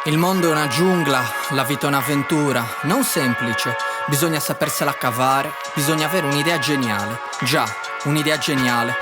Il mondo è una giungla, la vita è un'avventura, non semplice, bisogna sapersela cavare, bisogna avere un'idea geniale, già, un'idea geniale.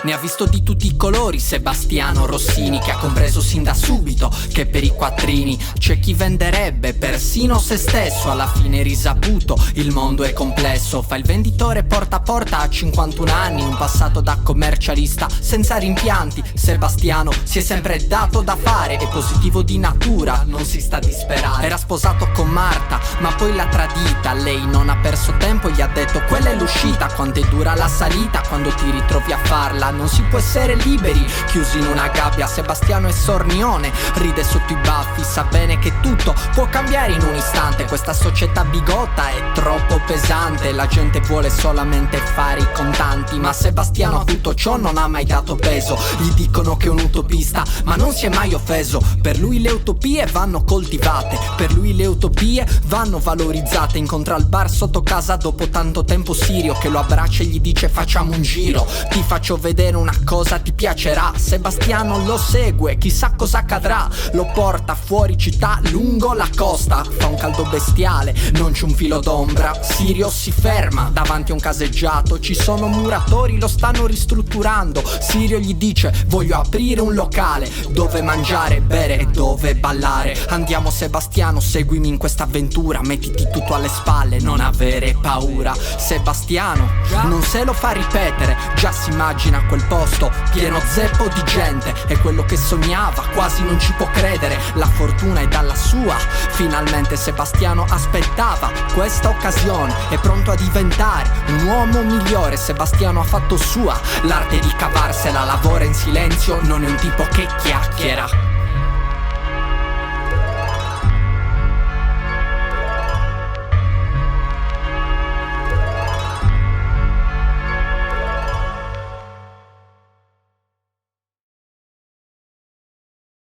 Ne ha visto di tutti i colori Sebastiano Rossini, che ha compreso sin da subito che per i quattrini c'è chi venderebbe persino se stesso. Alla fine risaputo, il mondo è complesso, fa il venditore porta a porta a 51 anni, un passato da commercialista senza rimpianti. Sebastiano si è sempre dato da fare, è positivo di natura, non si sta a disperare. Era sposato con Marta, ma poi l'ha tradita, lei non ha perso tempo e gli ha detto quella è l'uscita. Quanto è dura la salita quando ti ritrovi a farla, non si può essere liberi, chiusi in una gabbia. Sebastiano è sornione, ride sotto i baffi, sa bene che tutto può cambiare in un istante. Questa società bigotta è troppo pesante, la gente vuole solamente fare i contanti, ma Sebastiano a tutto ciò non ha mai dato peso. Gli dicono che è un utopista, ma non si è mai offeso. Per lui le utopie vanno coltivate, per lui le utopie vanno valorizzate. Incontra al bar sotto casa dopo tanto tempo Sirio, che lo abbraccia e gli dice facciamo un giro, ti faccio vedere una cosa, ti piacerà. Sebastiano lo segue, chissà cosa accadrà. Lo porta fuori città, lungo la costa. Fa un caldo bestiale, non c'è un filo d'ombra. Sirio si ferma davanti a un caseggiato, ci sono muratori, lo stanno ristrutturando. Sirio gli dice voglio aprire un locale dove mangiare, bere e dove ballare. Andiamo Sebastiano, seguimi in questa avventura, mettiti tutto alle spalle, non avere paura. Sebastiano non se lo fa ripetere, già si immagina quel posto pieno zeppo di gente, è quello che sognava, quasi non ci può credere. La fortuna è dalla sua, finalmente Sebastiano aspettava questa occasione, è pronto a diventare un uomo migliore. Sebastiano ha fatto sua l'arte di cavarsela, lavora in silenzio, non è un tipo che chiacchiera.